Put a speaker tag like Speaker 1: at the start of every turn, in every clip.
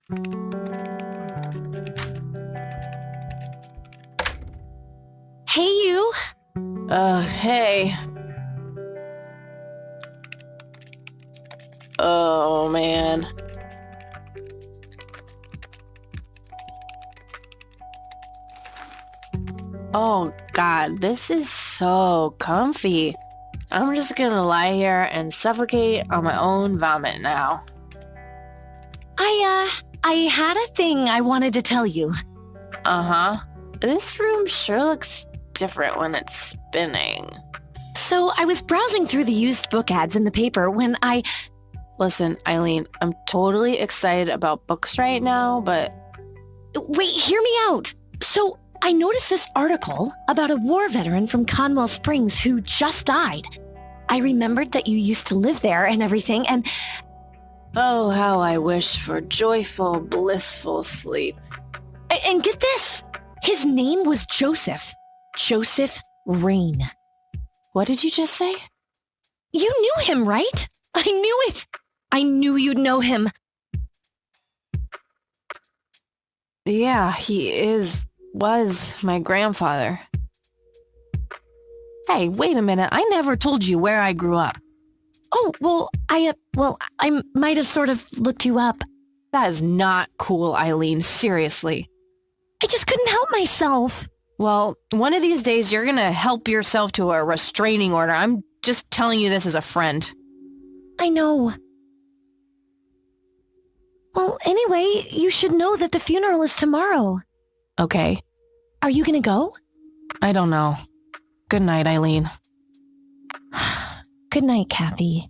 Speaker 1: Hey, you.
Speaker 2: Hey. Oh, man. Oh, God, this is so comfy. I'm just gonna lie here and suffocate on my own vomit now.
Speaker 1: I had a thing I wanted to tell you.
Speaker 2: Uh-huh. This room sure looks different when it's spinning.
Speaker 1: So I was browsing through the used book ads in the paper when
Speaker 2: Listen, Eileen, I'm totally excited about books right now, but...
Speaker 1: Wait, hear me out. So I noticed this article about a war veteran from Conwell Springs who just died. I remembered that you used to live there and everything, and...
Speaker 2: Oh, how I wish for joyful, blissful sleep.
Speaker 1: And get this! His name was Joseph. Joseph Rain.
Speaker 2: What did you just say?
Speaker 1: You knew him, right? I knew it! I knew you'd know him.
Speaker 2: Yeah, he was my grandfather. Hey, wait a minute. I never told you where I grew up.
Speaker 1: Oh, well, I might have sort of looked you up.
Speaker 2: That is not cool, Eileen. Seriously.
Speaker 1: I just couldn't help myself.
Speaker 2: Well, one of these days you're gonna help yourself to a restraining order. I'm just telling you this as a friend.
Speaker 1: I know. Well, anyway, you should know that the funeral is tomorrow.
Speaker 2: Okay.
Speaker 1: Are you gonna go?
Speaker 2: I don't know. Good night, Eileen.
Speaker 1: Good night, Kathy.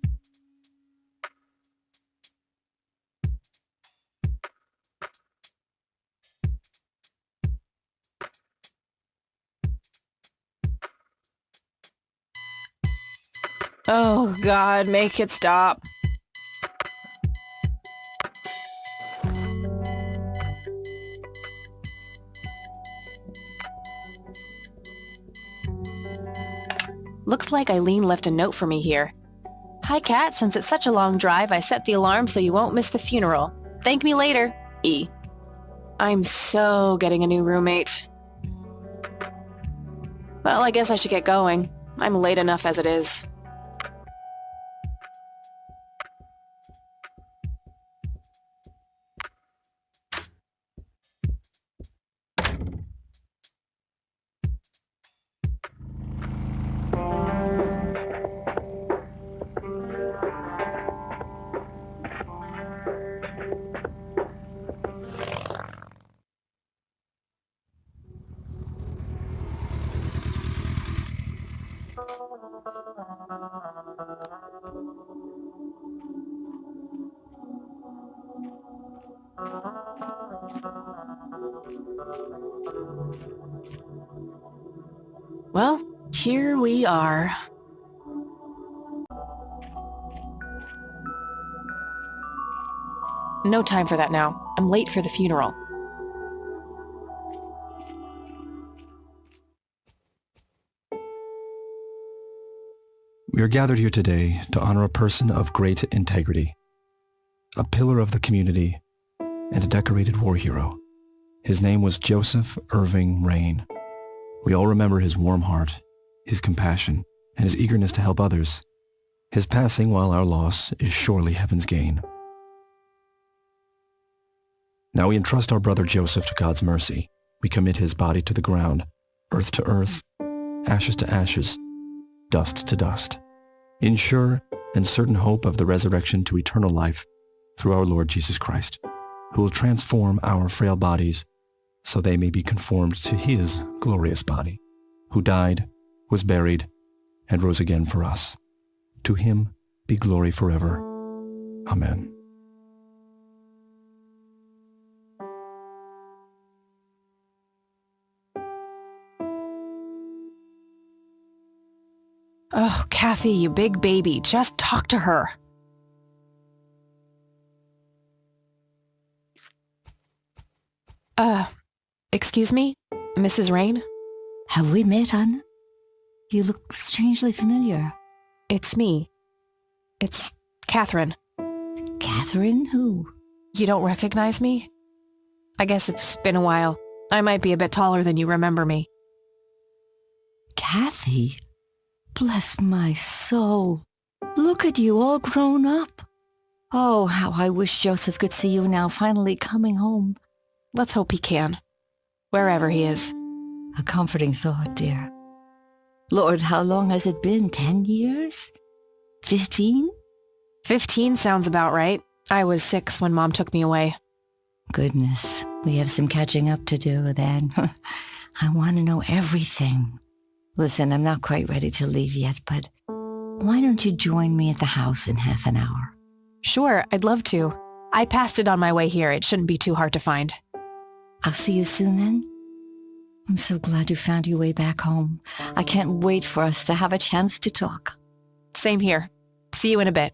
Speaker 2: Oh, God, make it stop. Looks like Eileen left a note for me here. Hi, Kat. Since it's such a long drive, I set the alarm so you won't miss the funeral. Thank me later. E. I'm so getting a new roommate. Well, I guess I should get going. I'm late enough as it is. Well, here we are. No time for that now. I'm late for the funeral.
Speaker 3: We are gathered here today to honor a person of great integrity, a pillar of the community, and a decorated war hero. His name was Joseph Irving Rain. We all remember his warm heart, his compassion, and his eagerness to help others. His passing, while our loss, is surely heaven's gain. Now we entrust our brother Joseph to God's mercy. We commit his body to the ground, earth to earth, ashes to ashes, dust to dust, in sure and certain hope of the resurrection to eternal life through our Lord Jesus Christ, who will transform our frail bodies so they may be conformed to his glorious body, who died, was buried, and rose again for us. To him be glory forever. Amen.
Speaker 2: Oh, Kathy, you big baby, just talk to her. Excuse me, Mrs. Rain?
Speaker 4: Have we met, Anna? You look strangely familiar.
Speaker 2: It's me. It's Catherine.
Speaker 4: Catherine who?
Speaker 2: You don't recognize me? I guess it's been a while. I might be a bit taller than you remember me.
Speaker 4: Kathy? Bless my soul. Look at you, all grown up. Oh, how I wish Joseph could see you now, finally coming home.
Speaker 2: Let's hope he can. Wherever he is.
Speaker 4: A comforting thought, dear. Lord, how long has it been? 10 years? 15?
Speaker 2: 15 sounds about right. I was 6 when Mom took me away.
Speaker 4: Goodness, we have some catching up to do then. I want to know everything. Listen, I'm not quite ready to leave yet, but why don't you join me at the house in half an hour?
Speaker 2: Sure, I'd love to. I passed it on my way here. It shouldn't be too hard to find.
Speaker 4: I'll see you soon then. I'm so glad you found your way back home. I can't wait for us to have a chance to talk.
Speaker 2: Same here. See you in a bit.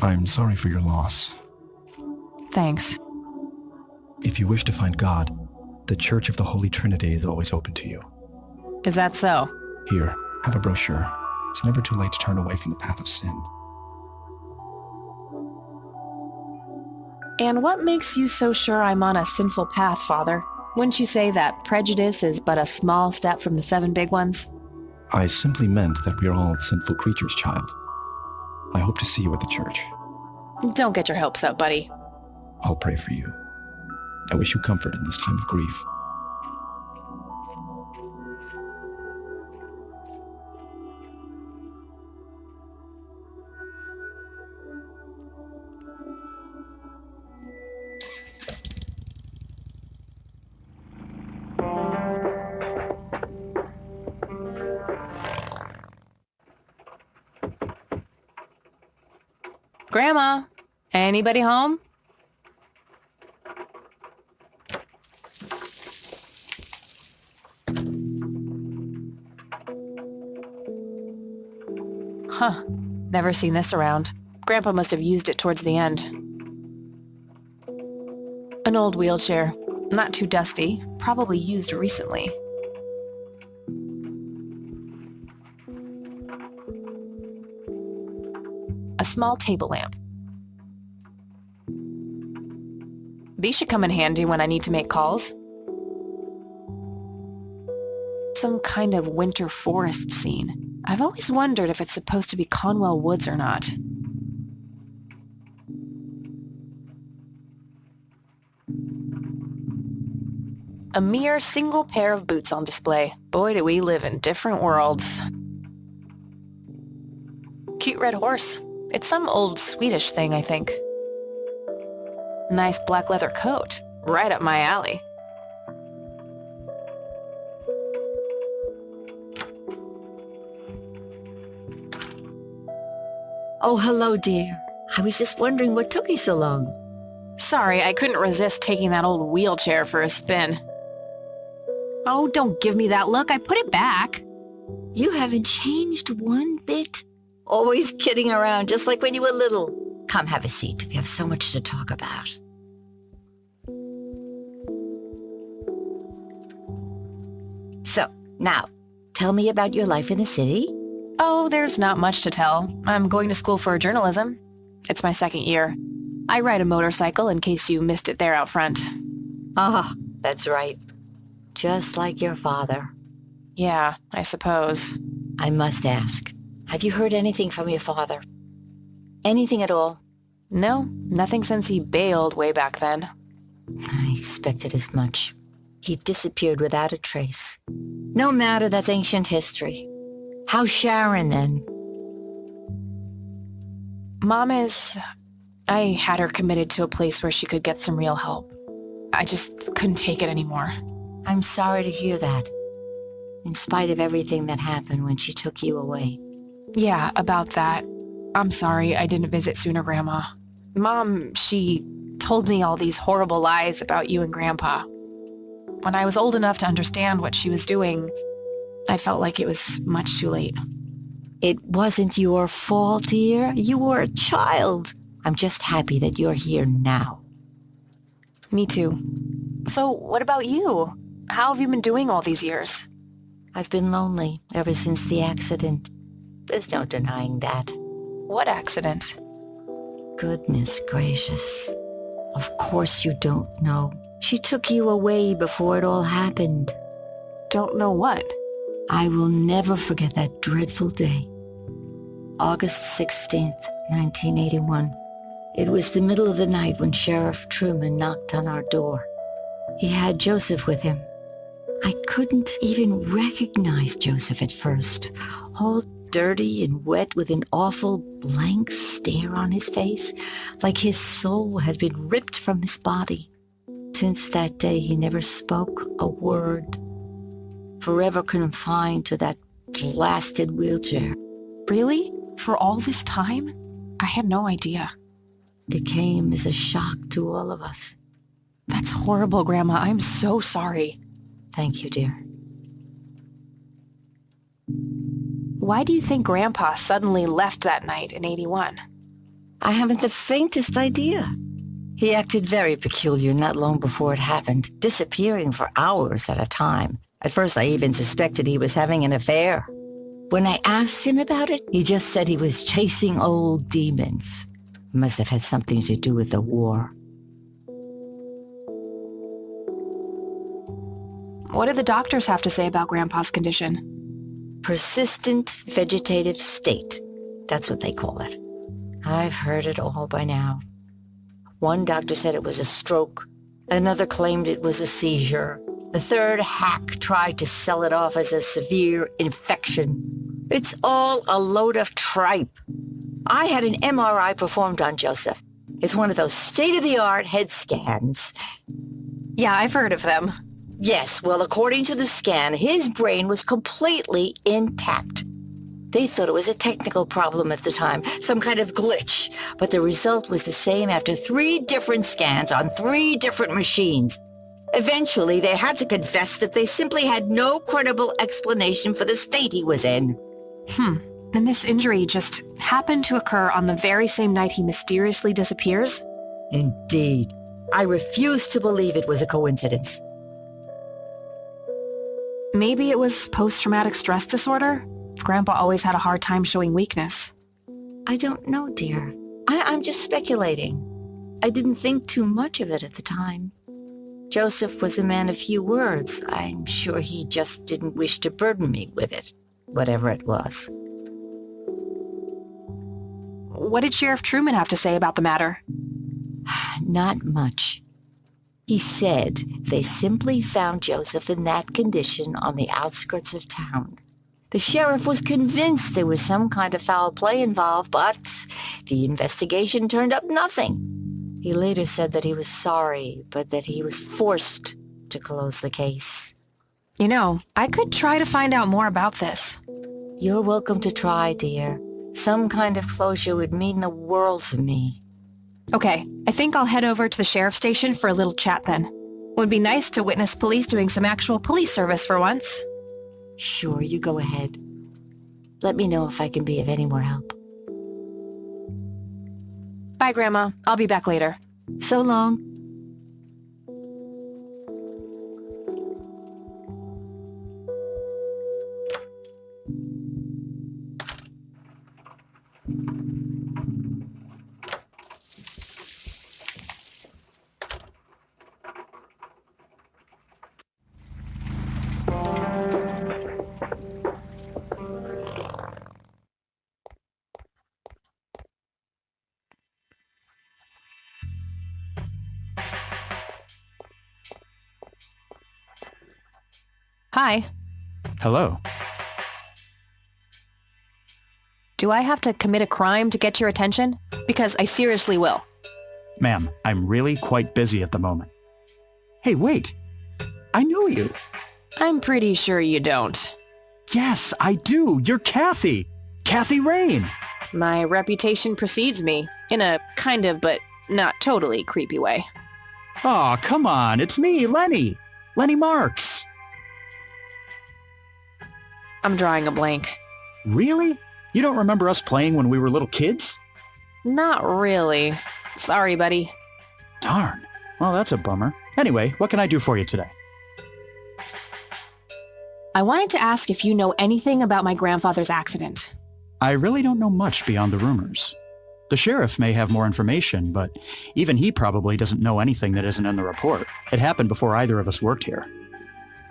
Speaker 3: I'm sorry for your loss.
Speaker 2: Thanks.
Speaker 3: If you wish to find God, the Church of the Holy Trinity is always open to you.
Speaker 2: Is that so?
Speaker 3: Here, have a brochure. It's never too late to turn away from the path of sin.
Speaker 2: And what makes you so sure I'm on a sinful path, Father? Wouldn't you say that prejudice is but a small step from the 7 big ones?
Speaker 3: I simply meant that we are all sinful creatures, child. I hope to see you at the church.
Speaker 2: Don't get your hopes up, buddy.
Speaker 3: I'll pray for you. I wish you comfort in this time of grief.
Speaker 2: Grandma, anybody home? Huh, never seen this around. Grandpa must have used it towards the end. An old wheelchair, not too dusty, probably used recently. A small table lamp. These should come in handy when I need to make calls. Some kind of winter forest scene. I've always wondered if it's supposed to be Conwell Woods or not. A mere single pair of boots on display. Boy, do we live in different worlds. Cute red horse. It's some old Swedish thing, I think. Nice black leather coat. Right up my alley.
Speaker 4: Oh, hello, dear. I was just wondering what took you so long.
Speaker 2: Sorry, I couldn't resist taking that old wheelchair for a spin. Oh, don't give me that look. I put it back.
Speaker 4: You haven't changed one bit. Always kidding around, just like when you were little. Come have a seat. We have so much to talk about. So, now, tell me about your life in the city.
Speaker 2: Oh, there's not much to tell. I'm going to school for journalism. It's my 2nd year. I ride a motorcycle in case you missed it there out front.
Speaker 4: Ah, that's right. Just like your father.
Speaker 2: Yeah, I suppose.
Speaker 4: I must ask, have you heard anything from your father? Anything at all?
Speaker 2: No, nothing since he bailed way back then.
Speaker 4: I expected as much. He disappeared without a trace. No matter, that's ancient history. How's Sharon then?
Speaker 2: Mom is... I had her committed to a place where she could get some real help. I just couldn't take it anymore.
Speaker 4: I'm sorry to hear that. In spite of everything that happened when she took you away.
Speaker 2: Yeah, about that. I'm sorry I didn't visit sooner, Grandma. Mom, she told me all these horrible lies about you and Grandpa. When I was old enough to understand what she was doing, I felt like it was much too late.
Speaker 4: It wasn't your fault, dear. You were a child. I'm just happy that you're here now.
Speaker 2: Me too. So, what about you? How have you been doing all these years?
Speaker 4: I've been lonely ever since the accident. There's no denying that.
Speaker 2: What accident?
Speaker 4: Goodness gracious. Of course you don't know. She took you away before it all happened.
Speaker 2: Don't know what?
Speaker 4: I will never forget that dreadful day. August 16th, 1981. It was the middle of the night when Sheriff Truman knocked on our door. He had Joseph with him. I couldn't even recognize Joseph at first, all dirty and wet with an awful blank stare on his face, like his soul had been ripped from his body. Since that day, he never spoke a word, forever confined to that blasted wheelchair.
Speaker 2: Really? For all this time? I had no idea.
Speaker 4: It came as a shock to all of us.
Speaker 2: That's horrible, Grandma. I'm so sorry.
Speaker 4: Thank you, dear.
Speaker 2: Why do you think Grandpa suddenly left that night in 81?
Speaker 4: I haven't the faintest idea. He acted very peculiar not long before it happened, disappearing for hours at a time. At first, I even suspected he was having an affair. When I asked him about it, he just said he was chasing old demons. It must have had something to do with the war.
Speaker 2: What do the doctors have to say about Grandpa's condition?
Speaker 4: Persistent vegetative state. That's what they call it. I've heard it all by now. One doctor said it was a stroke. Another claimed it was a seizure. The third hack tried to sell it off as a severe infection. It's all a load of tripe. I had an MRI performed on Joseph. It's one of those state-of-the-art head scans.
Speaker 2: Yeah, I've heard of them.
Speaker 4: Yes, well, according to the scan, his brain was completely intact. They thought it was a technical problem at the time, some kind of glitch, but the result was the same after 3 different scans on 3 different machines. Eventually, they had to confess that they simply had no credible explanation for the state he was in.
Speaker 2: And this injury just happened to occur on the very same night he mysteriously disappears?
Speaker 4: Indeed. I refuse to believe it was a coincidence.
Speaker 2: Maybe it was post-traumatic stress disorder? Grandpa always had a hard time showing weakness.
Speaker 4: I don't know, dear. I'm just speculating. I didn't think too much of it at the time. Joseph was a man of few words. I'm sure he just didn't wish to burden me with it, whatever it was.
Speaker 2: What did Sheriff Truman have to say about the matter?
Speaker 4: Not much. He said they simply found Joseph in that condition on the outskirts of town. The sheriff was convinced there was some kind of foul play involved, but the investigation turned up nothing. He later said that he was sorry, but that he was forced to close the case.
Speaker 2: You know, I could try to find out more about this.
Speaker 4: You're welcome to try, dear. Some kind of closure would mean the world to me.
Speaker 2: Okay, I think I'll head over to the sheriff's station for a little chat then. Would be nice to witness police doing some actual police service for once.
Speaker 4: Sure, you go ahead. Let me know if I can be of any more help.
Speaker 2: Bye, Grandma. I'll be back later.
Speaker 4: So long.
Speaker 2: Hi.
Speaker 5: Hello.
Speaker 2: Do I have to commit a crime to get your attention? Because I seriously will.
Speaker 5: Ma'am, I'm really quite busy at the moment. Hey, wait. I know you.
Speaker 2: I'm pretty sure you don't.
Speaker 5: Yes, I do. You're Kathy. Kathy Rain.
Speaker 2: My reputation precedes me, in a kind of but not totally creepy way.
Speaker 5: Aw, come on. It's me, Lenny. Lenny Marks.
Speaker 2: I'm drawing a blank.
Speaker 5: Really? You don't remember us playing when we were little kids?
Speaker 2: Not really. Sorry, buddy.
Speaker 5: Darn. Well, that's a bummer. Anyway, what can I do for you today?
Speaker 2: I wanted to ask if you know anything about my grandfather's accident.
Speaker 5: I really don't know much beyond the rumors. The sheriff may have more information, but even he probably doesn't know anything that isn't in the report. It happened before either of us worked here.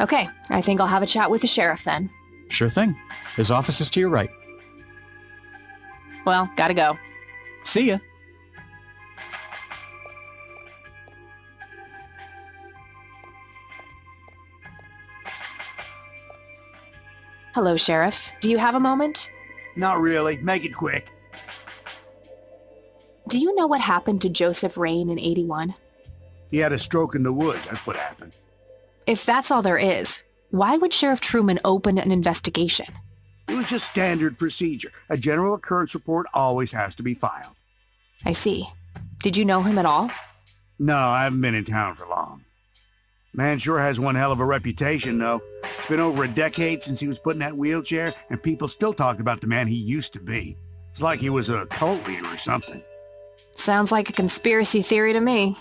Speaker 2: Okay, I think I'll have a chat with the sheriff then.
Speaker 5: Sure thing. His office is to your right.
Speaker 2: Well, gotta go.
Speaker 5: See ya.
Speaker 2: Hello, Sheriff. Do you have a moment?
Speaker 6: Not really. Make it quick.
Speaker 2: Do you know what happened to Joseph Rain in 81?
Speaker 6: He had a stroke in the woods. That's what happened.
Speaker 2: If that's all there is, why would Sheriff Truman open an investigation?
Speaker 6: It was just standard procedure. A general occurrence report always has to be filed.
Speaker 2: I see. Did you know him at all?
Speaker 6: No, I haven't been in town for long. Man sure has one hell of a reputation, though. It's been over a decade since he was put in that wheelchair, and people still talk about the man he used to be. It's like he was a cult leader or something.
Speaker 2: Sounds like a conspiracy theory to me.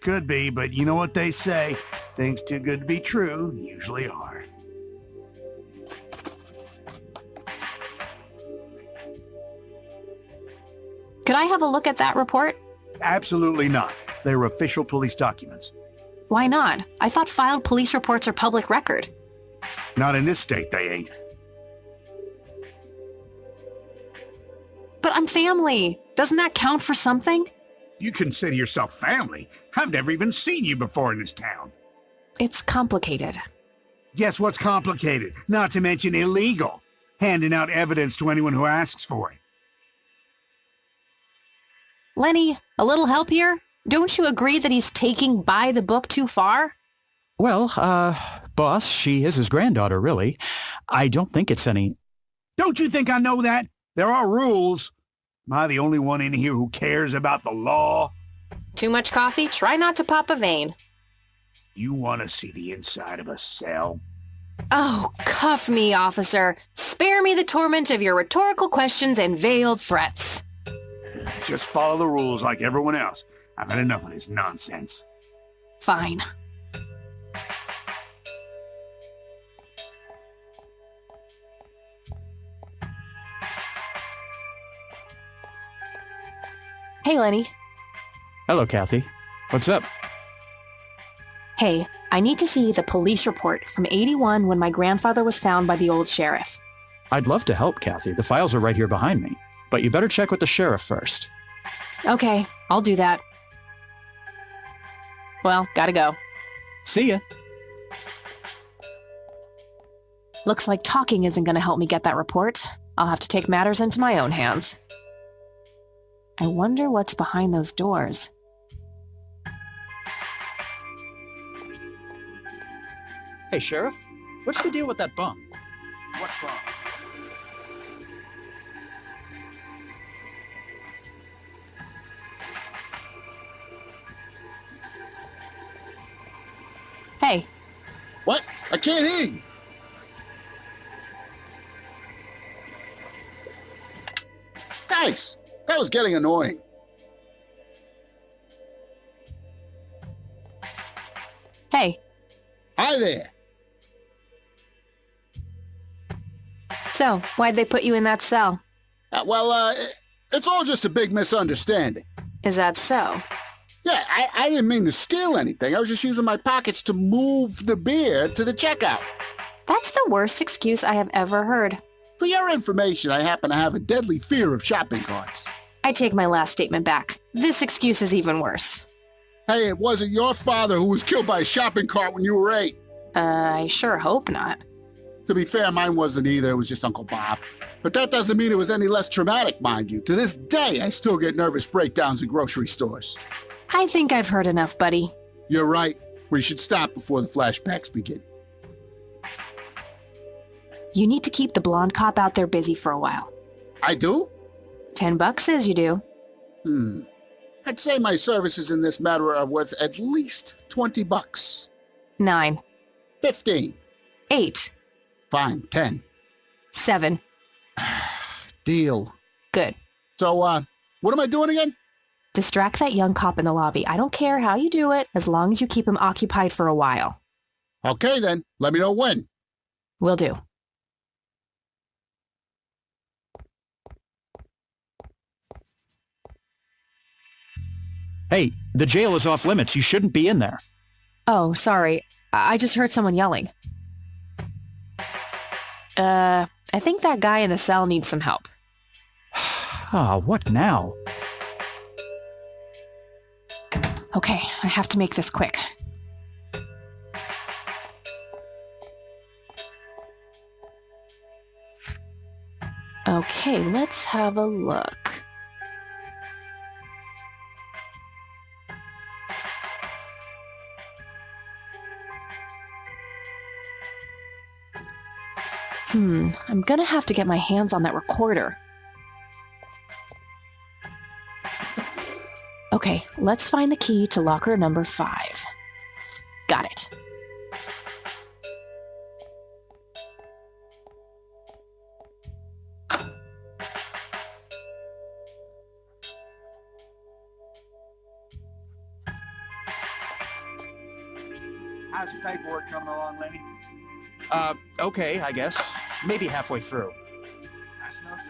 Speaker 6: Could be, but you know what they say. Things too good to be true usually are.
Speaker 2: Could I have a look at that report?
Speaker 6: Absolutely not. They're official police documents.
Speaker 2: Why not? I thought filed police reports are public record.
Speaker 6: Not in this state, they ain't.
Speaker 2: But I'm family. Doesn't that count for something?
Speaker 6: You consider yourself family. I've never even seen you before in this town.
Speaker 2: It's complicated.
Speaker 6: Guess what's complicated? Not to mention illegal. Handing out evidence to anyone who asks for it.
Speaker 2: Lenny, a little help here? Don't you agree that he's taking by the book too far?
Speaker 5: Well, boss, she is his granddaughter, really. I don't think it's any...
Speaker 6: Don't you think I know that? There are rules. Am I the only one in here who cares about the law?
Speaker 2: Too much coffee? Try not to pop a vein.
Speaker 6: You want to see the inside of a cell?
Speaker 2: Oh, cuff me, officer. Spare me the torment of your rhetorical questions and veiled threats.
Speaker 6: Just follow the rules like everyone else. I've had enough of this nonsense.
Speaker 2: Fine. Hey, Lenny.
Speaker 5: Hello, Kathy. What's up?
Speaker 2: Hey, I need to see the police report from 81 when my grandfather was found by the old sheriff.
Speaker 5: I'd love to help, Kathy. The files are right here behind me. But you better check with the sheriff first.
Speaker 2: Okay, I'll do that. Well, gotta go.
Speaker 5: See ya.
Speaker 2: Looks like talking isn't gonna help me get that report. I'll have to take matters into my own hands. I wonder what's behind those doors.
Speaker 5: Hey, Sheriff. What's the deal with that bum?
Speaker 6: What problem?
Speaker 2: Hey,
Speaker 7: What? I can't hear you. Thanks. That was getting annoying.
Speaker 2: hey,
Speaker 7: Hi there.
Speaker 2: so why'd they put you in that cell?
Speaker 7: It's all just a big misunderstanding.
Speaker 2: Is that so?
Speaker 7: Yeah, I didn't mean to steal anything. I was just using my pockets to move the beer to the checkout.
Speaker 2: That's the worst excuse I have ever heard.
Speaker 7: For your information, I happen to have a deadly fear of shopping carts.
Speaker 2: I take my last statement back. This excuse is even worse.
Speaker 7: Hey, it wasn't your father who was killed by a shopping cart when you were 8.
Speaker 2: I sure hope not.
Speaker 7: To be fair, mine wasn't either. It was just Uncle Bob. But that doesn't mean it was any less traumatic, mind you. To this day, I still get nervous breakdowns in grocery stores.
Speaker 2: I think I've heard enough, buddy.
Speaker 7: You're right. We should stop before the flashbacks begin.
Speaker 2: You need to keep the blonde cop out there busy for a while.
Speaker 7: I do?
Speaker 2: $10 says you do.
Speaker 7: I'd say my services in this matter are worth at least $20.
Speaker 2: 9,
Speaker 7: 15.
Speaker 2: 8,
Speaker 7: Fine, 10.
Speaker 2: 7.
Speaker 7: Deal.
Speaker 2: Good.
Speaker 7: So, what am I doing again?
Speaker 2: Distract that young cop in the lobby. I don't care how you do it, as long as you keep him occupied for a while.
Speaker 7: Okay, then. Let me know when.
Speaker 2: Will do.
Speaker 5: Hey, the jail is off limits. You shouldn't be in there.
Speaker 2: Oh, sorry. I just heard someone yelling. I think that guy in the cell needs some help.
Speaker 5: Ah, what now?
Speaker 2: Okay, I have to make this quick. Okay, let's have a look. I'm gonna have to get my hands on that recorder. Okay, let's find the key to locker number 5. Got it.
Speaker 6: How's your paperwork coming along, Lenny?
Speaker 5: Okay, I guess. Maybe halfway through.
Speaker 6: That's no good.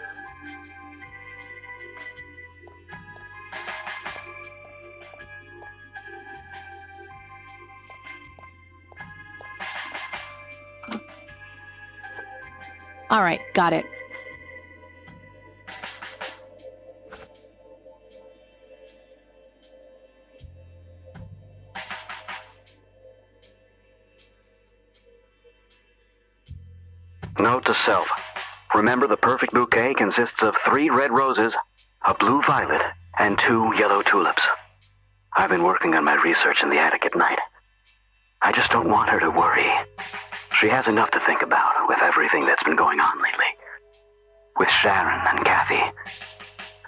Speaker 2: All right, got it.
Speaker 8: Note to self. Remember, the perfect bouquet consists of 3 red roses, a blue violet, and 2 yellow tulips. I've been working on my research in the attic at night. I just don't want her to worry. She has enough to think about with everything that's been going on lately. With Sharon and Kathy.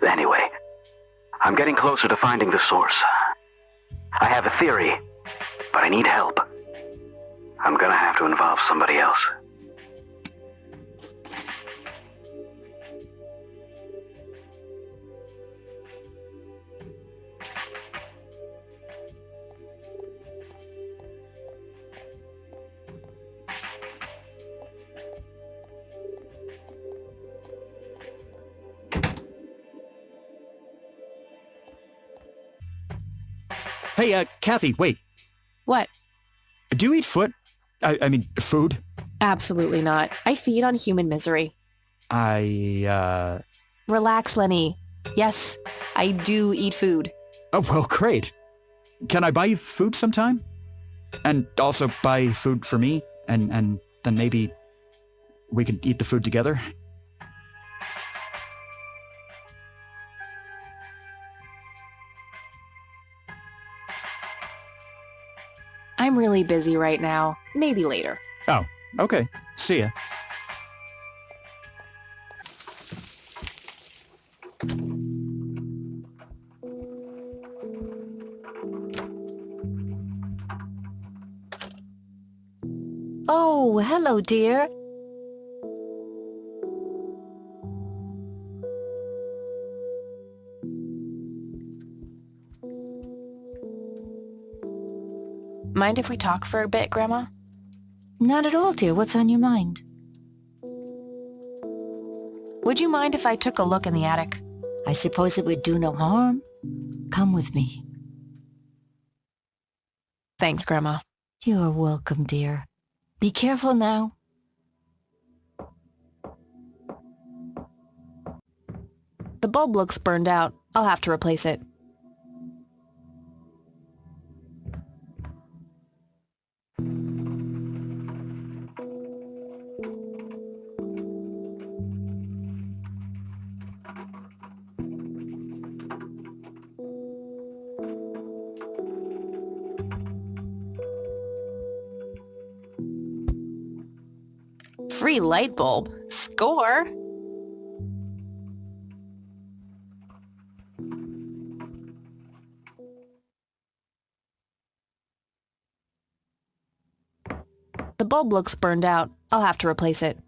Speaker 8: Anyway, I'm getting closer to finding the source. I have a theory, but I need help. I'm gonna have to involve somebody else.
Speaker 5: Hey, Kathy, wait.
Speaker 2: What?
Speaker 5: Do you eat foot? I mean, food?
Speaker 2: Absolutely not. I feed on human misery. Relax, Lenny. Yes, I do eat food.
Speaker 5: Oh, well, great. Can I buy you food sometime? And also buy food for me? And then maybe we could eat the food together?
Speaker 2: I'm really busy right now. Maybe later.
Speaker 5: Oh, okay. See ya.
Speaker 4: Oh, hello, dear.
Speaker 2: Mind if we talk for a bit, Grandma?
Speaker 4: Not at all, dear. What's on your mind?
Speaker 2: Would you mind if I took a look in the attic?
Speaker 4: I suppose it would do no harm. Come with me.
Speaker 2: Thanks, Grandma.
Speaker 4: You're welcome, dear. Be careful now.
Speaker 2: The bulb looks burned out. I'll have to replace it. Free light bulb? Score! The bulb looks burned out. I'll have to replace it.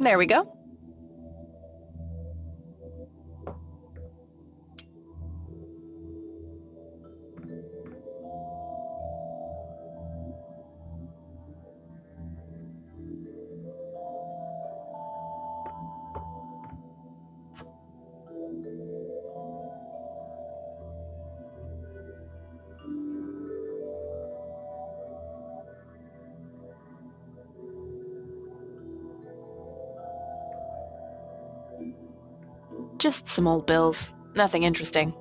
Speaker 2: There we go. Just some old bills. Nothing interesting.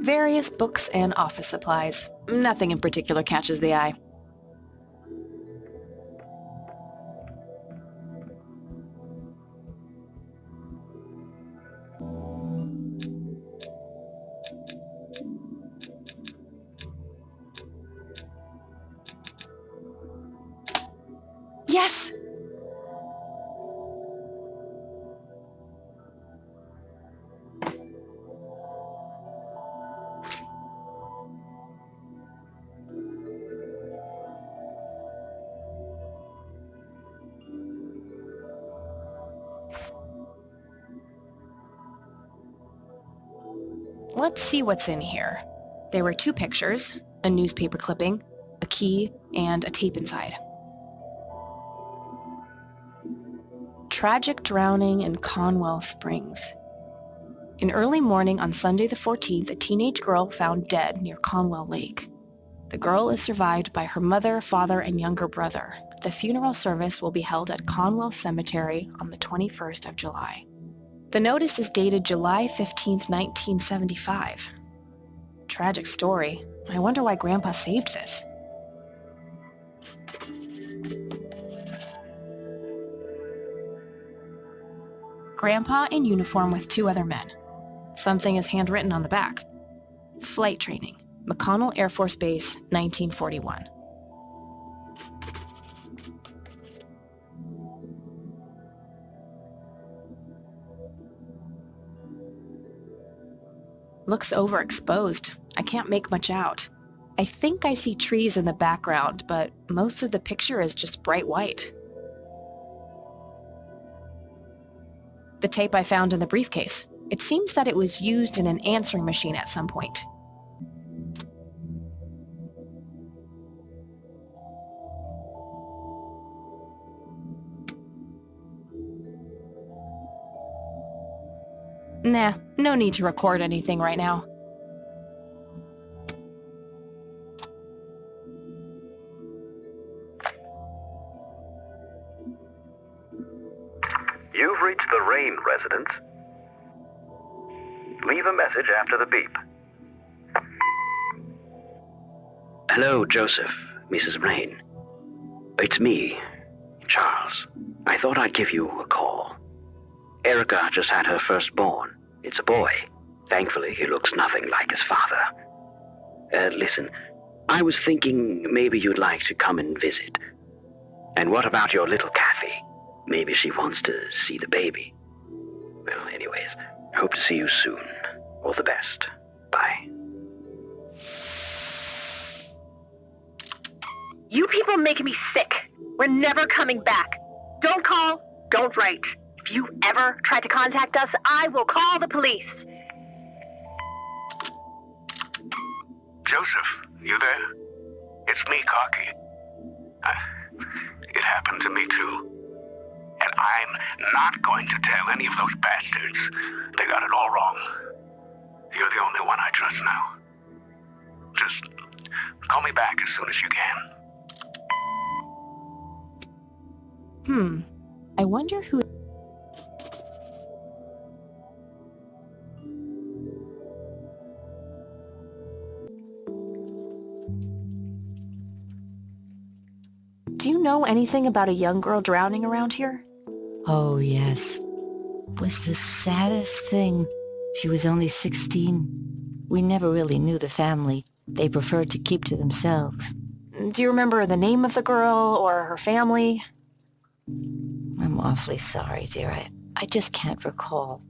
Speaker 2: Various books and office supplies. Nothing in particular catches the eye.
Speaker 1: Yes!
Speaker 2: Let's see what's in here. There were 2 pictures, a newspaper clipping, a key, and a tape inside. Tragic drowning in Conwell Springs. In early morning on Sunday the 14th, a teenage girl found dead near Conwell Lake. The girl is survived by her mother, father, and younger brother. The funeral service will be held at Conwell Cemetery on the 21st of July. The notice is dated July 15th, 1975. Tragic story. I wonder why Grandpa saved this. Grandpa in uniform with 2 other men. Something is handwritten on the back. Flight training, McConnell Air Force Base, 1941. Looks overexposed. I can't make much out. I think I see trees in the background, but most of the picture is just bright white. The tape I found in the briefcase. It seems that it was used in an answering machine at some point. Nah, no need to record anything right now.
Speaker 8: You've reached the Rain residence. Leave a message after the beep. Hello, Joseph, Mrs. Rain. It's me, Charles. I thought I'd give you a call. Erica just had her firstborn. It's a boy. Thankfully, he looks nothing like his father. Listen, I was thinking maybe you'd like to come and visit. And what about your little Kathy? Maybe she wants to see the baby. Well, anyways, hope to see you soon. All the best. Bye.
Speaker 9: You people make me sick. We're never coming back. Don't call, don't write. If you ever try to contact us, I will call the police.
Speaker 6: Joseph, you there? It's me, Cocky. It happened to me too. And I'm not going to tell any of those bastards. They got it all wrong. You're the only one I trust now. Just call me back as soon as you can.
Speaker 2: I wonder who... Do you know anything about a young girl drowning around here?
Speaker 4: Oh, yes. It was the saddest thing. She was only 16. We never really knew the family. They preferred to keep to themselves.
Speaker 2: Do you remember the name of the girl or her family?
Speaker 4: I'm awfully sorry, dear. I just can't recall.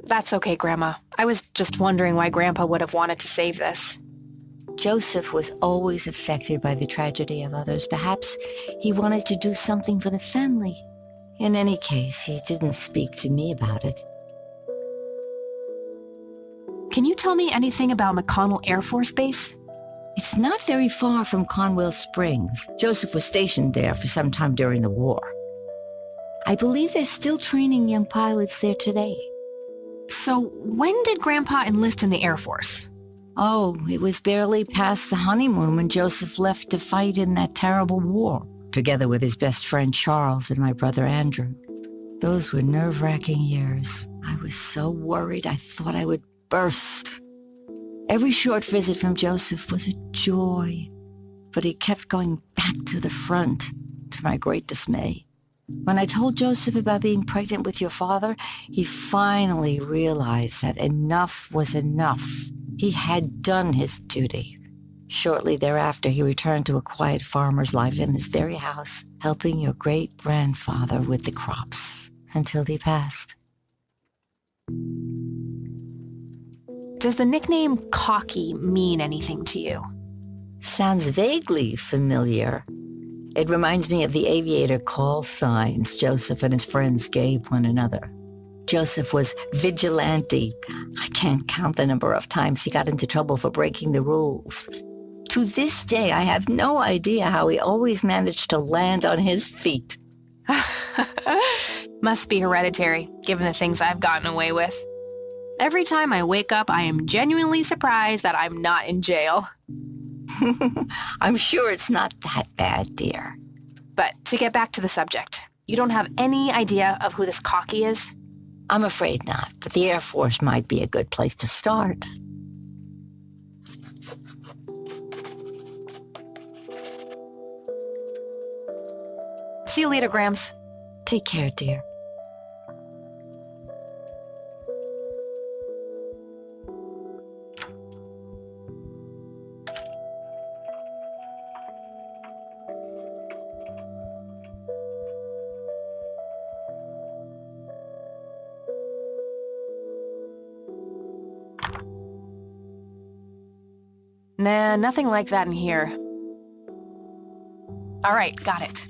Speaker 2: That's okay, Grandma. I was just wondering why Grandpa would have wanted to save this.
Speaker 4: Joseph was always affected by the tragedy of others. Perhaps he wanted to do something for the family. In any case, he didn't speak to me about it.
Speaker 2: Can you tell me anything about McConnell Air Force Base?
Speaker 4: It's not very far from Conwell Springs. Joseph was stationed there for some time during the war. I believe they're still training young pilots there today.
Speaker 2: So when did Grandpa enlist in the Air Force?
Speaker 4: Oh, it was barely past the honeymoon when Joseph left to fight in that terrible war, together with his best friend Charles and my brother Andrew. Those were nerve-wracking years. I was so worried I thought I would burst. Every short visit from Joseph was a joy, but he kept going back to the front, to my great dismay. When I told Joseph about being pregnant with your father, he finally realized that enough was enough. He had done his duty. Shortly thereafter, he returned to a quiet farmer's life in this very house, helping your great-grandfather with the crops until he passed.
Speaker 2: Does the nickname Cocky mean anything to you?
Speaker 4: Sounds vaguely familiar. It reminds me of the aviator call signs Joseph and his friends gave one another. Joseph was vigilante. I can't count the number of times he got into trouble for breaking the rules. To this day, I have no idea how he always managed to land on his feet.
Speaker 2: Must be hereditary, given the things I've gotten away with. Every time I wake up, I am genuinely surprised that I'm not in jail.
Speaker 4: I'm sure it's not that bad, dear.
Speaker 2: But to get back to the subject, you don't have any idea of who this Cocky is?
Speaker 4: I'm afraid not, but the Air Force might be a good place to start.
Speaker 2: See you later, Grams.
Speaker 4: Take care, dear.
Speaker 2: Nah, nothing like that in here. All right, got it.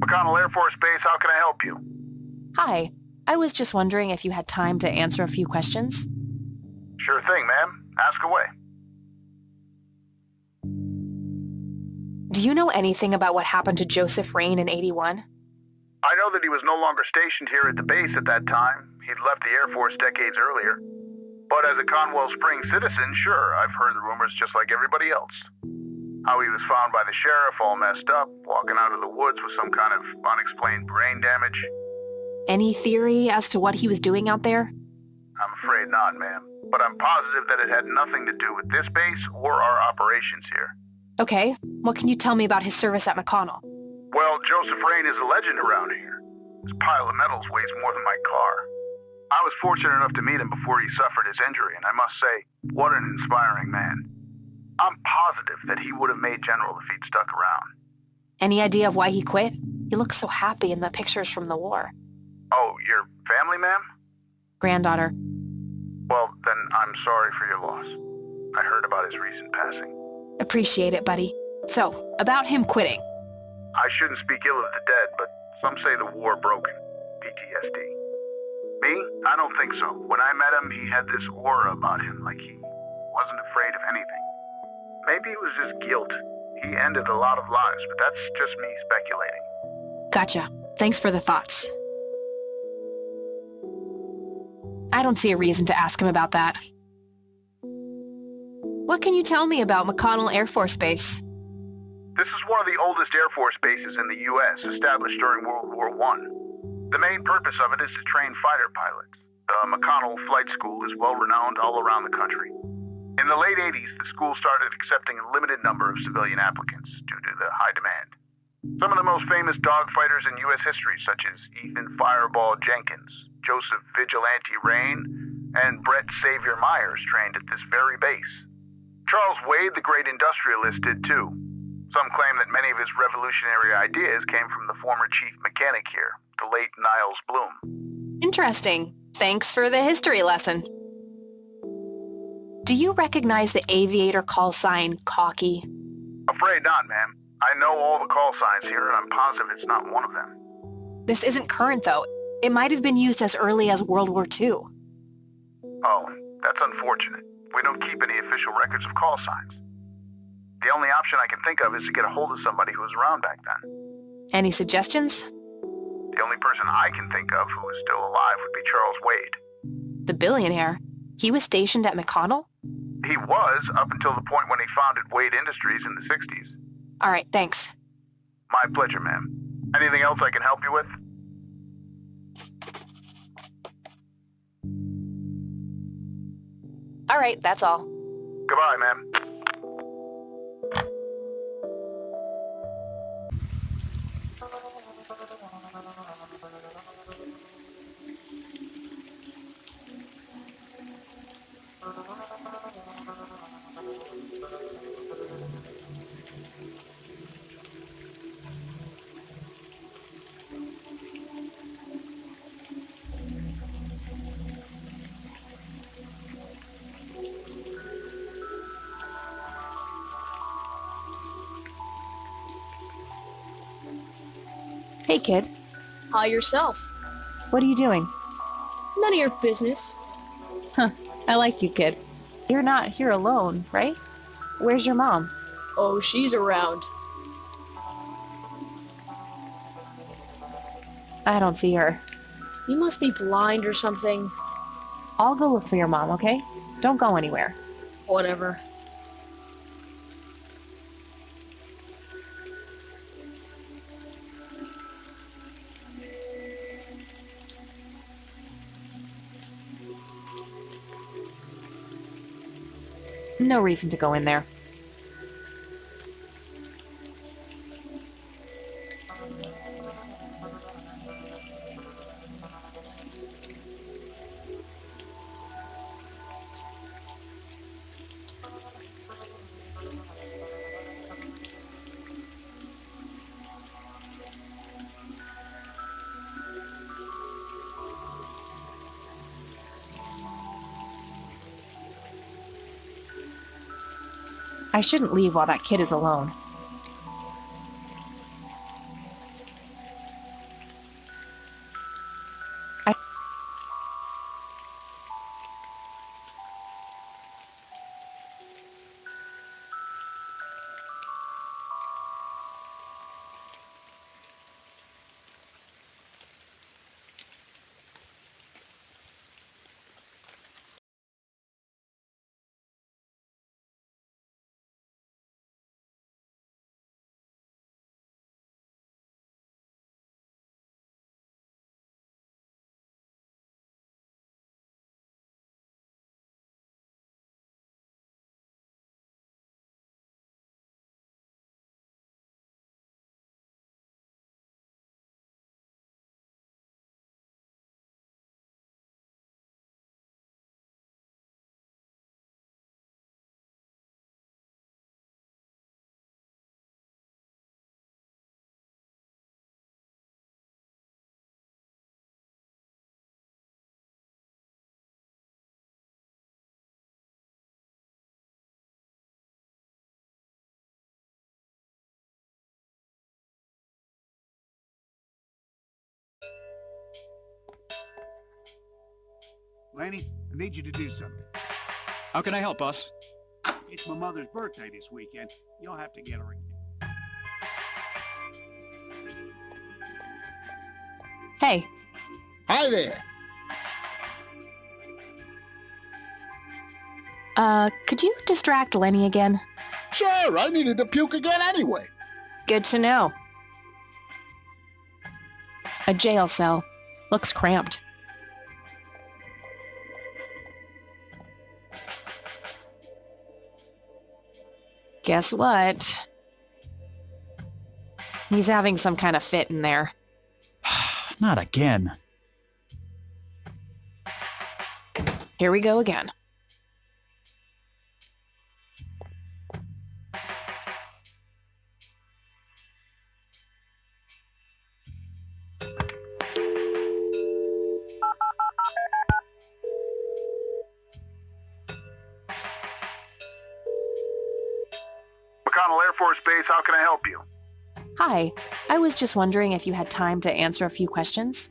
Speaker 6: McConnell Air Force Base, how can I help you?
Speaker 2: Hi, I was just wondering if you had time to answer a few questions.
Speaker 6: Sure thing, ma'am. Ask away.
Speaker 2: Do you know anything about what happened to Joseph Rain in 81?
Speaker 6: I know that he was no longer stationed here at the base at that time. He'd left the Air Force decades earlier. But as a Conwell Springs citizen, sure, I've heard the rumors just like everybody else. How he was found by the sheriff all messed up, walking out of the woods with some kind of unexplained brain damage.
Speaker 2: Any theory as to what he was doing out there?
Speaker 6: I'm afraid not, ma'am. But I'm positive that it had nothing to do with this base or our operations here.
Speaker 2: Okay, what can you tell me about his service at McConnell?
Speaker 6: Well, Joseph Rain is a legend around here. His pile of medals weighs more than my car. I was fortunate enough to meet him before he suffered his injury, and I must say, what an inspiring man. I'm positive that he would have made General if he'd stuck around.
Speaker 2: Any idea of why he quit? He looks so happy in the pictures from the war.
Speaker 6: Oh, your family, ma'am?
Speaker 2: Granddaughter.
Speaker 6: Well, then I'm sorry for your loss. I heard about his recent passing.
Speaker 2: Appreciate it, buddy. So, about him quitting.
Speaker 6: I shouldn't speak ill of the dead, but some say the war broke him. PTSD. Me? I don't think so. When I met him, he had this aura about him, like he wasn't afraid of anything. Maybe it was just guilt. He ended a lot of lives, but that's just me speculating.
Speaker 2: Gotcha. Thanks for the thoughts. I don't see a reason to ask him about that. What can you tell me about McConnell Air Force Base?
Speaker 6: This is one of the oldest Air Force bases in the U.S., established during World War I. The main purpose of it is to train fighter pilots. The McConnell Flight School is well-renowned all around the country. In the late 80s, the school started accepting a limited number of civilian applicants due to the high demand. Some of the most famous dogfighters in U.S. history, such as Ethan Fireball Jenkins, Joseph Vigilante Rain, and Brett Savior Myers trained at this very base. Charles Wade, the great industrialist, did too. Some claim that many of his revolutionary ideas came from the former chief mechanic here, the late Niles Bloom.
Speaker 2: Interesting. Thanks for the history lesson. Do you recognize the aviator call sign, Cocky?
Speaker 6: Afraid not, ma'am. I know all the call signs here, and I'm positive it's not one of them.
Speaker 2: This isn't current, though. It might have been used as early as World War II.
Speaker 6: Oh, that's unfortunate. We don't keep any official records of call signs. The only option I can think of is to get a hold of somebody who was around back then.
Speaker 2: Any suggestions?
Speaker 6: The only person I can think of who is still alive would be Charles Wade.
Speaker 2: The billionaire? He was stationed at McConnell?
Speaker 6: He was, up until the point when he founded Wade Industries in the 60s.
Speaker 2: All right, thanks.
Speaker 6: My pleasure, ma'am. Anything else I can help you with?
Speaker 2: All right, that's all.
Speaker 6: Goodbye, ma'am.
Speaker 2: Hey, kid.
Speaker 10: Hi yourself.
Speaker 2: What are you doing?
Speaker 10: None of your business.
Speaker 2: I like you, kid. You're not here alone, right? Where's your mom?
Speaker 10: Oh, she's around.
Speaker 2: I don't see her.
Speaker 10: You must be blind or something.
Speaker 2: I'll go look for your mom, okay? Don't go anywhere.
Speaker 10: Whatever.
Speaker 2: No reason to go in there. I shouldn't leave while that kid is alone.
Speaker 6: Laney, I need you to do something.
Speaker 5: How can I help, boss?
Speaker 6: It's my mother's birthday this weekend. You'll have to get her a...
Speaker 2: Hey,
Speaker 7: Hi there.
Speaker 2: could you distract Lenny again?
Speaker 7: Sure, I needed to puke again anyway.
Speaker 2: Good to know. A jail cell. Looks cramped. Guess what? He's having some kind of fit in there.
Speaker 5: Not again.
Speaker 2: Here we go again.
Speaker 6: McConnell Air Force Base, how can I help you?
Speaker 2: Hi, I was just wondering if you had time to answer a few questions.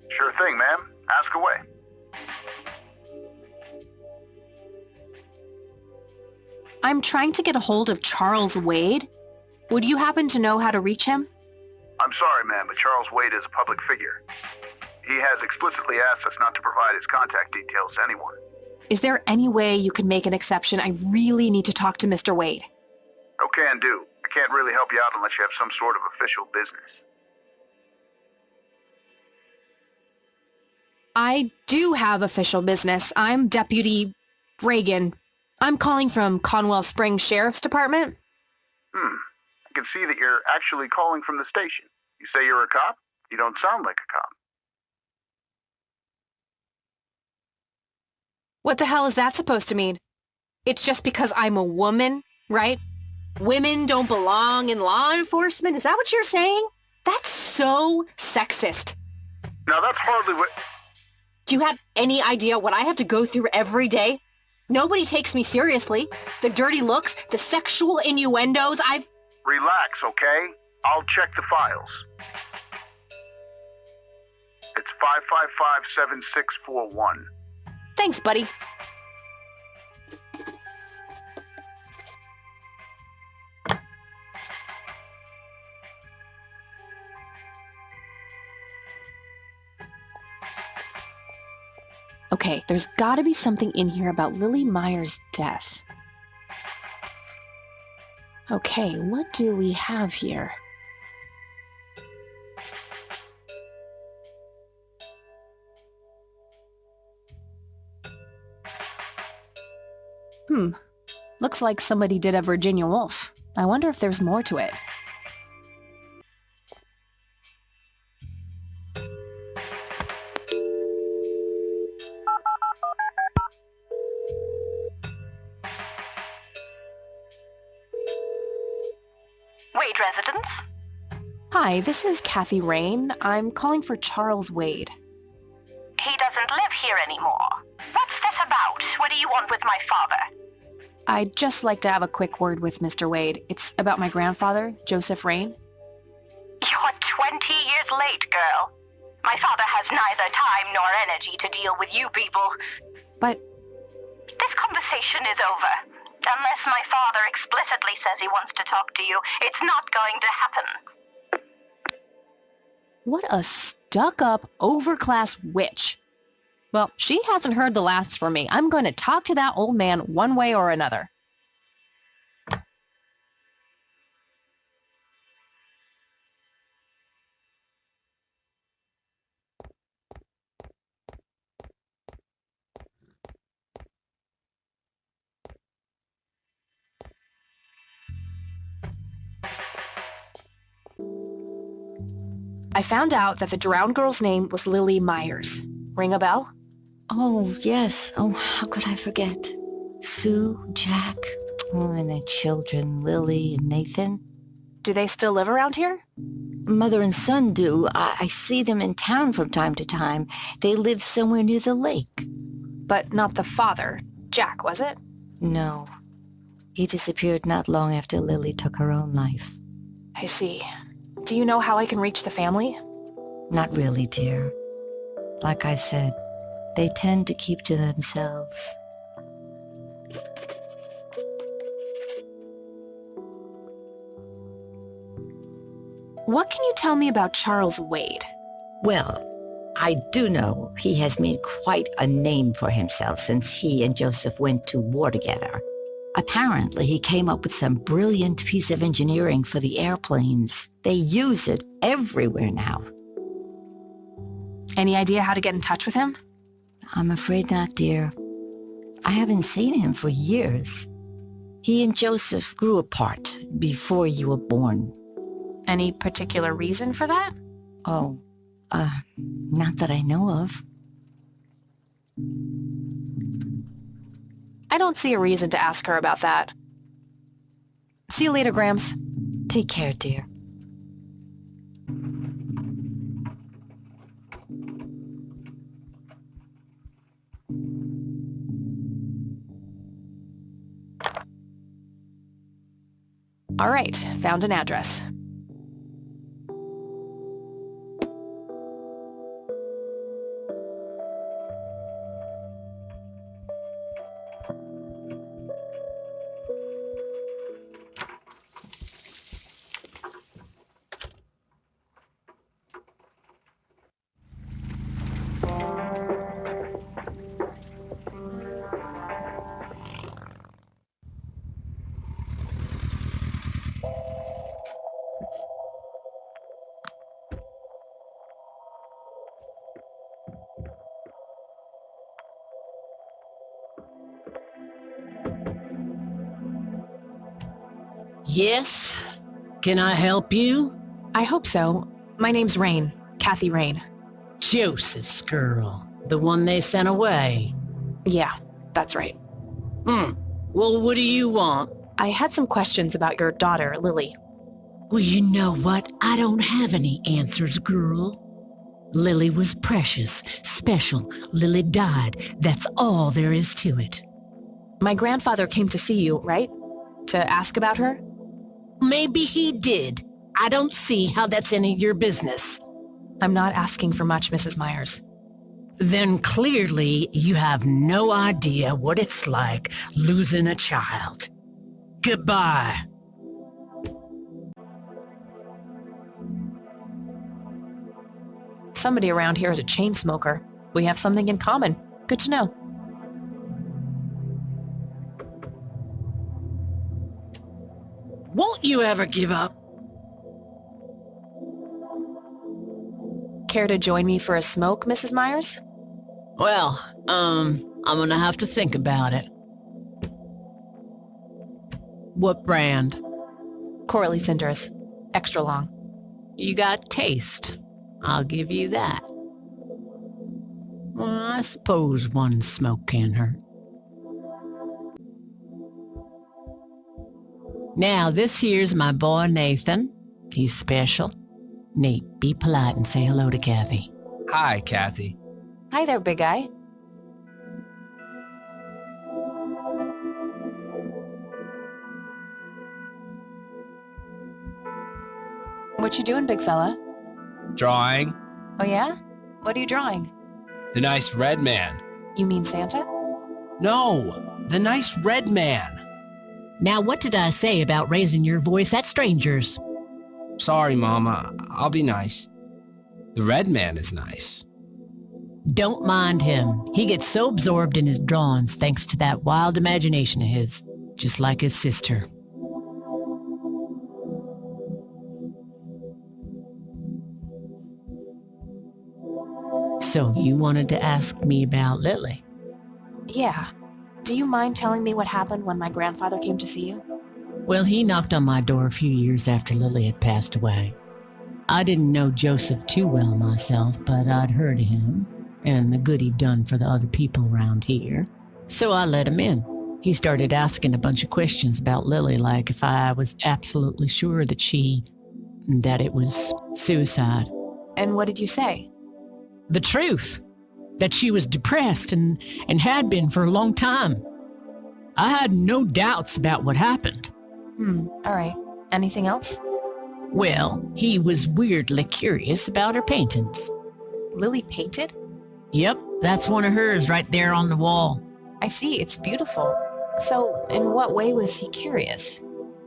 Speaker 6: Sure thing, ma'am. Ask away.
Speaker 2: I'm trying to get a hold of Charles Wade. Would you happen to know how to reach him?
Speaker 6: I'm sorry, ma'am, but Charles Wade is a public figure. He has explicitly asked us not to provide his contact details to anyone.
Speaker 2: Is there any way you can make an exception? I really need to talk to Mr. Wade.
Speaker 6: No can do. I can't really help you out unless you have some sort of official business.
Speaker 2: I do have official business. I'm Deputy Reagan. I'm calling from Conwell Springs Sheriff's Department.
Speaker 6: I can see that you're actually calling from the station. You say you're a cop? You don't sound like a cop.
Speaker 2: What the hell is that supposed to mean? It's just because I'm a woman, right? Women don't belong in law enforcement? Is that what you're saying? That's so sexist.
Speaker 6: Now that's hardly what...
Speaker 2: Do you have any idea what I have to go through every day? Nobody takes me seriously. The dirty looks, the sexual innuendos,
Speaker 6: Relax, okay? I'll check the files. It's 555-7641.
Speaker 2: Thanks, buddy. Okay, there's gotta be something in here about Lily Meyer's death. Okay, what do we have here? Looks like somebody did a Virginia Woolf. I wonder if there's more to it.
Speaker 9: Wade residence?
Speaker 2: Hi, this is Kathy Rain. I'm calling for Charles Wade.
Speaker 9: He doesn't live here anymore. What's this about? What do you want with my father?
Speaker 2: I'd just like to have a quick word with Mr. Wade. It's about my grandfather, Joseph Rain.
Speaker 9: You're 20 years late, girl. My father has neither time nor energy to deal with you people.
Speaker 2: But
Speaker 9: This conversation is over. Unless my father explicitly says he wants to talk to you, it's not going to happen.
Speaker 2: what a stuck-up, overclass witch. Well, she hasn't heard the last from me. I'm going to talk to that old man one way or another. I found out that the drowned girl's name was Lily Myers. Ring a bell?
Speaker 4: Oh, yes. Oh, how could I forget? Sue, Jack, and their children, Lily and Nathan.
Speaker 2: Do they still live around here?
Speaker 4: Mother and son do. I see them in town from time to time. They live somewhere near the lake.
Speaker 2: But not the father. Jack, was it?
Speaker 4: No. He disappeared not long after Lily took her own life.
Speaker 2: I see. Do you know how I can reach the family?
Speaker 4: Not really, dear. Like I said, they tend to keep to themselves.
Speaker 2: What can you tell me about Charles Wade?
Speaker 4: Well, I do know he has made quite a name for himself since he and Joseph went to war together. Apparently, he came up with some brilliant piece of engineering for the airplanes. They use it everywhere now.
Speaker 2: Any idea how to get in touch with him?
Speaker 4: I'm afraid not, dear. I haven't seen him for years. He and Joseph grew apart before you were born.
Speaker 2: Any particular reason for that?
Speaker 4: Oh, not that I know of.
Speaker 2: I don't see a reason to ask her about that. See you later, Grams.
Speaker 4: Take care, dear.
Speaker 2: All right, found an address.
Speaker 11: Yes? Can I help you?
Speaker 2: I hope so. My name's Rain. Kathy Rain.
Speaker 11: Joseph's girl. The one they sent away.
Speaker 2: Yeah, that's right.
Speaker 11: Well, what do you want?
Speaker 2: I had some questions about your daughter, Lily.
Speaker 11: Well, you know what? I don't have any answers, girl. Lily was precious, special. Lily died. That's all there is to it.
Speaker 2: My grandfather came to see you, right? To ask about her?
Speaker 11: Maybe he did. I don't see how that's any of your business.
Speaker 2: I'm not asking for much, Mrs. Myers.
Speaker 11: Then clearly you have no idea what it's like losing a child. Goodbye.
Speaker 2: Somebody around here is a chain smoker. We have something in common. Good to know.
Speaker 11: Won't you ever give up?
Speaker 2: Care to join me for a smoke, Mrs. Myers?
Speaker 11: Well, I'm gonna have to think about it. What brand?
Speaker 2: Corley Cinders. Extra long.
Speaker 11: You got taste. I'll give you that. Well, I suppose one smoke can't hurt. Now, this here's my boy Nathan. He's special. Nate, be polite and say hello to Kathy.
Speaker 12: Hi, Kathy.
Speaker 2: Hi there, big guy. What you doing, big fella?
Speaker 12: Drawing.
Speaker 2: Oh yeah? What are you drawing?
Speaker 12: The nice red man.
Speaker 2: You mean Santa?
Speaker 12: No, the nice red man.
Speaker 11: Now, what did I say about raising your voice at strangers?
Speaker 12: Sorry, Mama. I'll be nice. The red man is nice.
Speaker 11: Don't mind him. He gets so absorbed in his drawings thanks to that wild imagination of his, just like his sister. So you wanted to ask me about Lily?
Speaker 2: Yeah. Do you mind telling me what happened when my grandfather came to see you?
Speaker 11: Well, he knocked on my door a few years after Lily had passed away. I didn't know Joseph too well myself, but I'd heard of him and the good he'd done for the other people around here. So I let him in. He started asking a bunch of questions about Lily, like if I was absolutely sure that it was suicide.
Speaker 2: And what did you say?
Speaker 11: The truth. That she was depressed and had been for a long time. I had no doubts about what happened.
Speaker 2: All right. Anything else?
Speaker 11: Well, he was weirdly curious about her paintings.
Speaker 2: Lily painted?
Speaker 11: Yep, that's one of hers right there on the wall.
Speaker 2: I see, it's beautiful. So, in what way was he curious?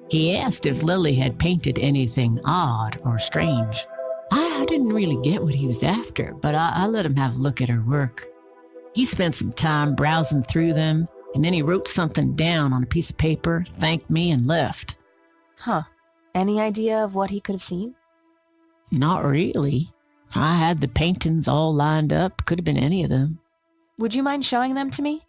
Speaker 11: He asked if Lily had painted anything odd or strange. I didn't really get what he was after, but I let him have a look at her work. He spent some time browsing through them, and then he wrote something down on a piece of paper, thanked me, and left.
Speaker 2: Huh. Any idea of what he could have seen?
Speaker 11: Not really. I had the paintings all lined up. Could have been any of them.
Speaker 2: Would you mind showing them to me?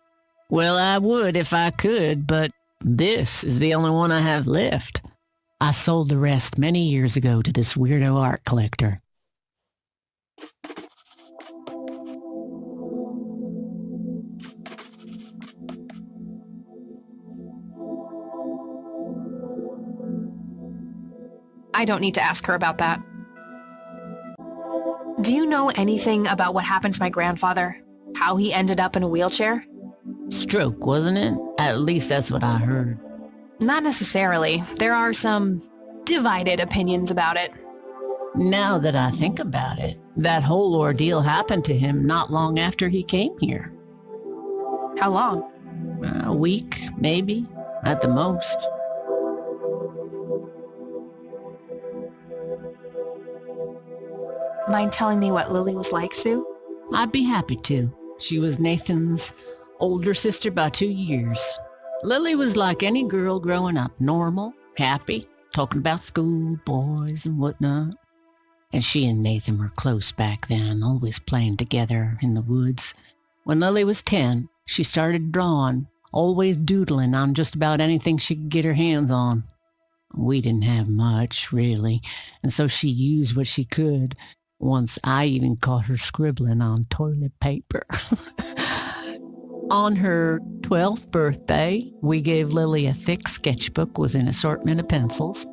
Speaker 11: Well, I would if I could, but this is the only one I have left. I sold the rest many years ago to this weirdo art collector.
Speaker 2: I don't need to ask her about that. Do you know anything about what happened to my grandfather? How he ended up in a wheelchair?
Speaker 11: Stroke, wasn't it? At least that's what I heard.
Speaker 2: Not necessarily. There are some divided opinions about it.
Speaker 11: Now that I think about it, that whole ordeal happened to him not long after he came here.
Speaker 2: How long?
Speaker 11: A week, maybe, at the most.
Speaker 2: Mind telling me what Lily was like, Sue?
Speaker 11: I'd be happy to. She was Nathan's older sister by 2 years. Lily was like any girl growing up, normal, happy, talking about school, boys, and whatnot. And she and Nathan were close back then, always playing together in the woods. When Lily was 10, she started drawing, always doodling on just about anything she could get her hands on. We didn't have much, really, and so she used what she could. Once I even caught her scribbling on toilet paper. On her 12th birthday, we gave Lily a thick sketchbook with an assortment of pencils.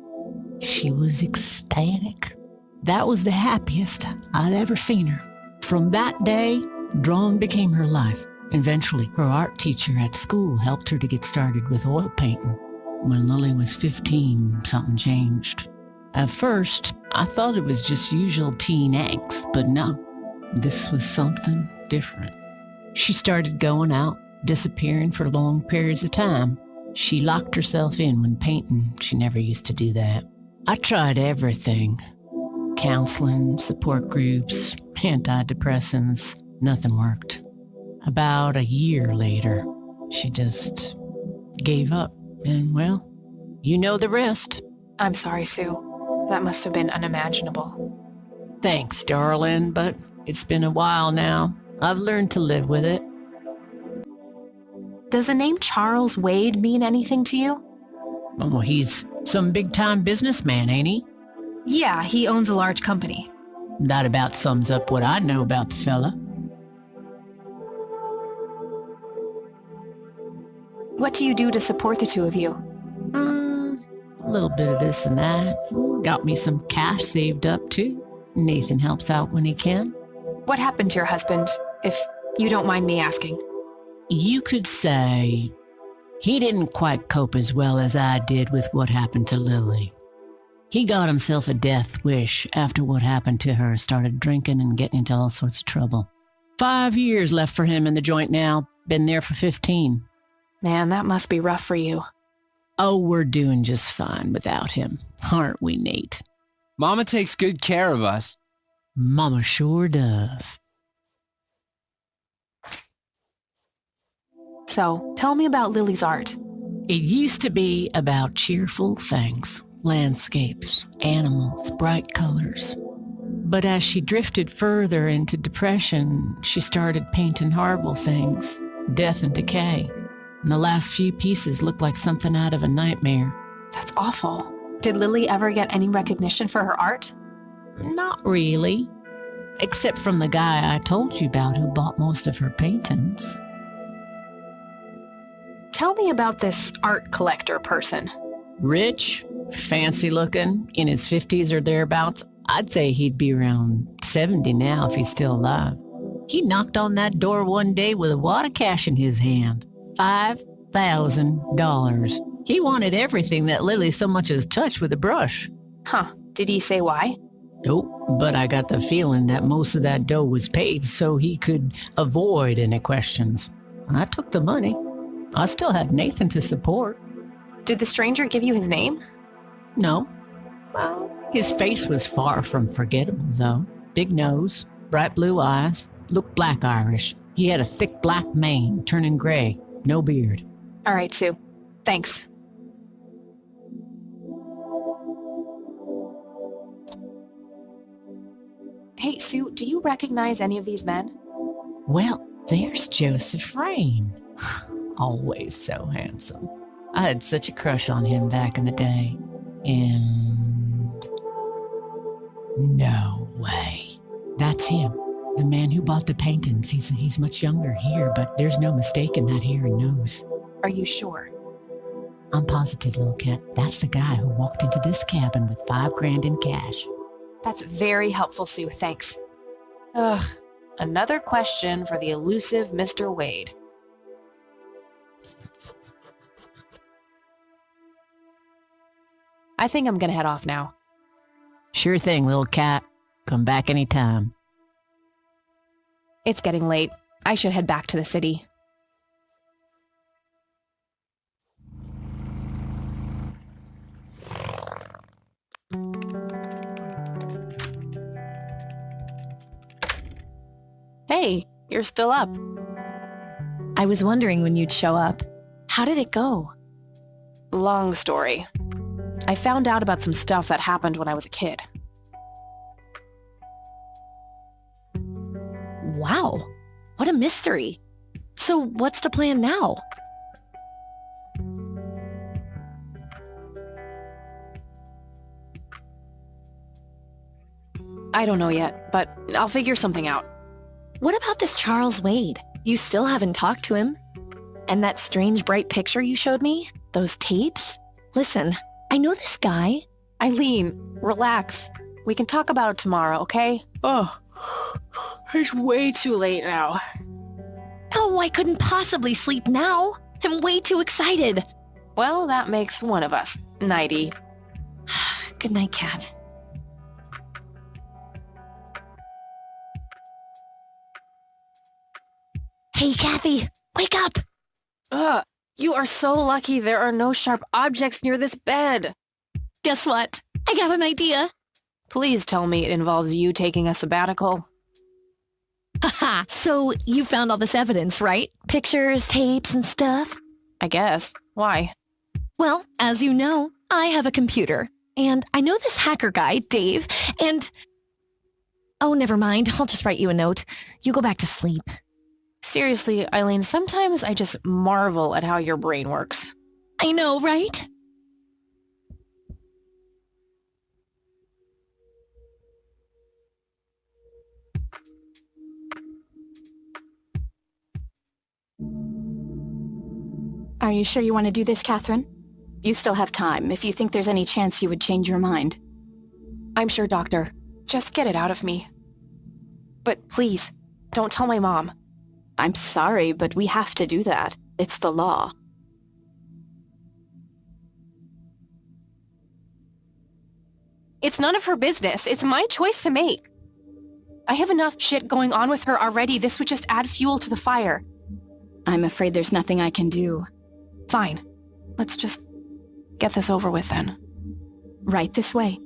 Speaker 11: She was ecstatic. That was the happiest I'd ever seen her. From that day, drawing became her life. Eventually, her art teacher at school helped her to get started with oil painting. When Lily was 15, something changed. At first, I thought it was just usual teen angst, but no, this was something different. She started going out, disappearing for long periods of time. She locked herself in when painting. She never used to do that. I tried everything. Counseling, support groups, antidepressants. Nothing worked. About a year later, she just gave up. And well, you know the rest.
Speaker 2: I'm sorry, Sue. That must have been unimaginable.
Speaker 11: Thanks, darling, but it's been a while now. I've learned to live with it.
Speaker 2: Does the name Charles Wade mean anything to you?
Speaker 11: Oh, he's some big-time businessman, ain't he?
Speaker 2: Yeah, he owns a large company.
Speaker 11: That about sums up what I know about the fella.
Speaker 2: What do you do to support the two of you?
Speaker 11: A little bit of this and that. Got me some cash saved up, too. Nathan helps out when he can.
Speaker 2: What happened to your husband, if you don't mind me asking?
Speaker 11: You could say he didn't quite cope as well as I did with what happened to Lily. He got himself a death wish after what happened to her, started drinking and getting into all sorts of trouble. 5 years left for him in the joint now. Been there for 15.
Speaker 2: Man, that must be rough for you.
Speaker 11: Oh, we're doing just fine without him, aren't we, Nate?
Speaker 12: Mama takes good care of us.
Speaker 11: Mama sure does.
Speaker 2: So, tell me about Lily's art.
Speaker 11: It used to be about cheerful things, landscapes, animals, bright colors. But as she drifted further into depression, she started painting horrible things, death and decay. And the last few pieces looked like something out of a nightmare.
Speaker 2: That's awful. Did Lily ever get any recognition for her art?
Speaker 11: Not really. Except from the guy I told you about who bought most of her paintings.
Speaker 2: Tell me about this art collector person.
Speaker 11: Rich, fancy looking, in his 50s or thereabouts. I'd say he'd be around 70 now if he's still alive. He knocked on that door one day with a wad of cash in his hand. $5,000. He wanted everything that Lily so much as touched with a brush.
Speaker 2: Huh. Did he say why?
Speaker 11: Nope, but I got the feeling that most of that dough was paid so he could avoid any questions. I took the money. I still had Nathan to support.
Speaker 2: Did the stranger give you his name?
Speaker 11: No. Well, his face was far from forgettable, though. Big nose, bright blue eyes, looked black Irish. He had a thick black mane, turning gray. No beard.
Speaker 2: All right, Sue. Thanks. Hey, Sue, do you recognize any of these men?
Speaker 11: Well, there's Joseph Rain. Always so handsome. I had such a crush on him back in the day. And... no way. That's him. The man who bought the paintings. He's much younger here, but there's no mistaking that hair and nose.
Speaker 2: Are you sure?
Speaker 11: I'm positive, little cat. That's the guy who walked into this cabin with $5,000 in cash.
Speaker 2: That's very helpful, Sue. Thanks. Ugh. Another question for the elusive Mr. Wade. I think I'm gonna head off now.
Speaker 11: Sure thing, little cat. Come back anytime.
Speaker 2: It's getting late. I should head back to the city. Hey, you're still up.
Speaker 1: I was wondering when you'd show up. How did it go?
Speaker 2: Long story. I found out about some stuff that happened when I was a kid.
Speaker 1: Wow, what a mystery. So what's the plan now?
Speaker 2: I don't know yet, but I'll figure something out.
Speaker 1: What about this Charles Wade? You still haven't talked to him? And that strange bright picture you showed me? Those tapes? Listen, I know this guy.
Speaker 2: Eileen, relax. We can talk about it tomorrow, okay? Oh, it's way too late now.
Speaker 1: Oh, I couldn't possibly sleep now. I'm way too excited.
Speaker 2: Well, that makes one of us. Nighty.
Speaker 1: Good night, Cat. Hey, Kathy, wake up!
Speaker 2: You are so lucky there are no sharp objects near this bed.
Speaker 1: Guess what? I got an idea.
Speaker 2: Please tell me it involves you taking a sabbatical.
Speaker 1: Haha, so you found all this evidence, right? Pictures, tapes, and stuff?
Speaker 2: I guess. Why?
Speaker 1: Well, as you know, I have a computer. And I know this hacker guy, Dave, and... Oh, never mind. I'll just write you a note. You go back to sleep.
Speaker 2: Seriously, Eileen, sometimes I just marvel at how your brain works.
Speaker 1: I know, right?
Speaker 13: Are you sure you want to do this, Catherine? You still have time, if you think there's any chance you would change your mind.
Speaker 2: I'm sure, Doctor. Just get it out of me. But please, don't tell my mom.
Speaker 13: I'm sorry, but we have to do that. It's the law.
Speaker 2: It's none of her business. It's my choice to make. I have enough shit going on with her already. This would just add fuel to the fire.
Speaker 13: I'm afraid there's nothing I can do.
Speaker 2: Fine. Let's just get this over with then.
Speaker 13: Right this way.